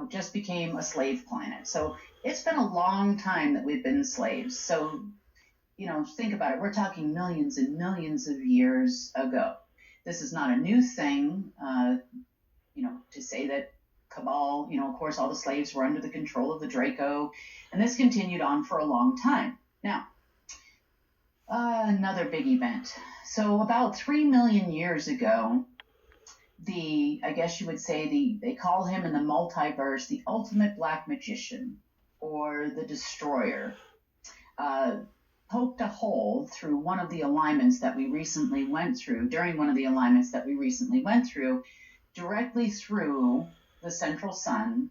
just became a slave planet. So it's been a long time that we've been slaves. So, think about it. We're talking millions and millions of years ago. This is not a new thing, to say that Cabal, of course, all the slaves were under the control of the Draco, and this continued on for a long time. Now, another big event. So about 3 million years ago, I guess you would say they call him in the multiverse the ultimate black magician or the destroyer, poked a hole through one of the alignments that we recently went through, directly through the central sun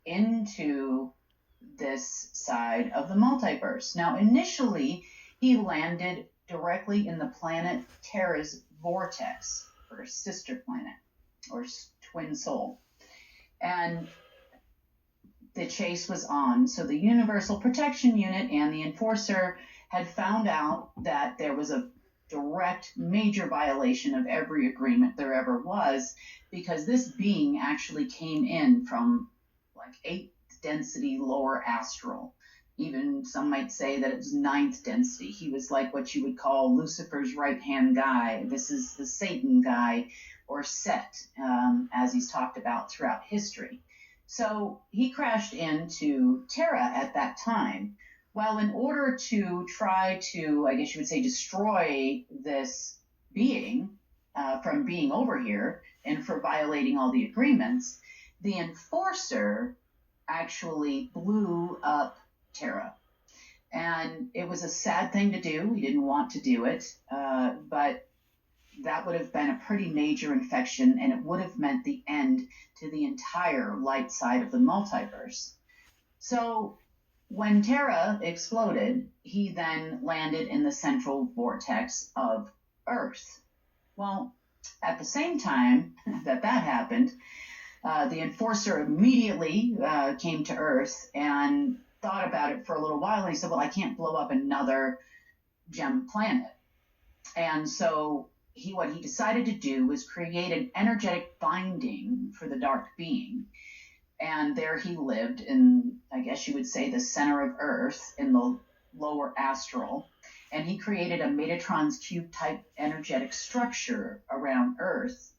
into this side of the multiverse. Now, initially, he landed directly in the planet Terra's vortex, or sister planet, or twin soul. And the chase was on. So the Universal Protection Unit and the Enforcer had found out that there was a direct major violation of every agreement there ever was, because this being actually came in from like 8th density lower astral. Even some might say that it was 9th density. He was like what you would call Lucifer's right-hand guy. This is the Satan guy, or Set, as he's talked about throughout history. So he crashed into Terra at that time. Well, in order to try to, I guess you would say, destroy this being from being over here and for violating all the agreements, the Enforcer actually blew up Terra. And it was a sad thing to do. He didn't want to do it, but that would have been a pretty major infection, and it would have meant the end to the entire light side of the multiverse. So when Terra exploded, he then landed in the central vortex of Earth. Well, at the same time that happened, the Enforcer immediately came to Earth and thought about it for a little while. And he said, well, I can't blow up another gem planet. And so what he decided to do was create an energetic binding for the dark being. And there he lived in, I guess you would say, the center of Earth in the lower astral. And he created a Metatron's cube type energetic structure around Earth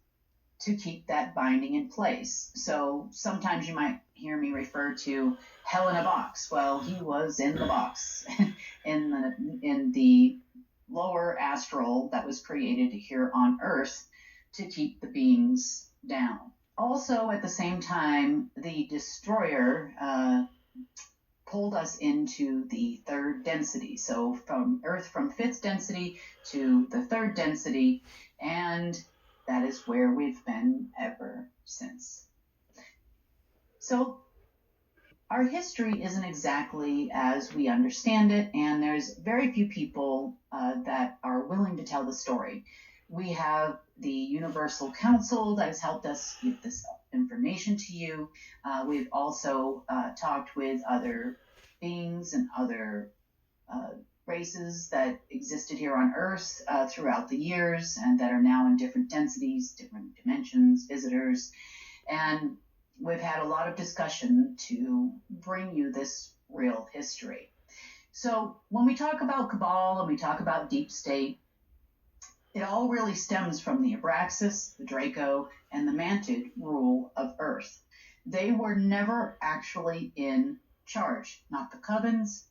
to keep that binding in place. So sometimes you might hear me refer to hell in a box. Well, he was in the box in the lower astral that was created here on Earth to keep the beings down. Also, at the same time, the destroyer pulled us into the 3rd density. So from Earth, from 5th density to the 3rd density, and that is where we've been ever since. So our history isn't exactly as we understand it, and there's very few people that are willing to tell the story. We have the Universal Council that has helped us give this information to you. We've also talked with other beings and other races that existed here on Earth throughout the years and that are now in different densities, different dimensions, visitors. And we've had a lot of discussion to bring you this real history. So when we talk about Cabal and we talk about Deep State, it all really stems from the Abraxas, the Draco, and the Mantid rule of Earth. They were never actually in charge. Not the Covens,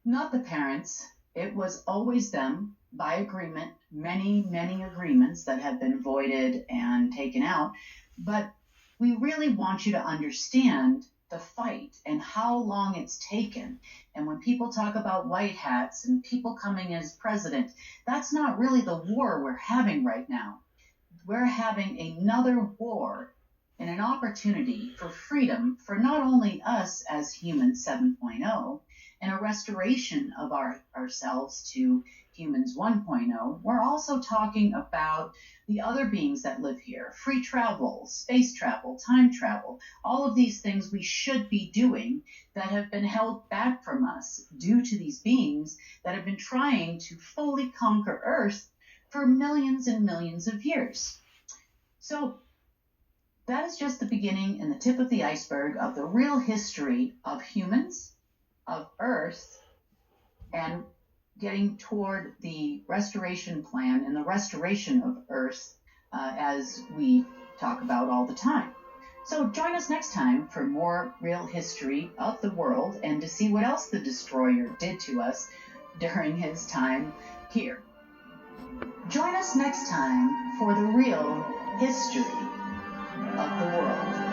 not the parents. It was always them by agreement, many, many agreements that have been voided and taken out. But we really want you to understand the fight and how long it's taken. And when people talk about white hats and people coming as president, that's not really the war we're having right now. We're having another war and an opportunity for freedom for not only us as humans 7.0 and a restoration of ourselves to humans 1.0, we're also talking about the other beings that live here, free travel, space travel, time travel, all of these things we should be doing that have been held back from us due to these beings that have been trying to fully conquer Earth for millions and millions of years. So that is just the beginning and the tip of the iceberg of the real history of humans, of Earth, and getting toward the restoration plan and the restoration of Earth as we talk about all the time. So join us next time for more real history of the world and to see what else the destroyer did to us during his time here. Join us next time for the real history of the world.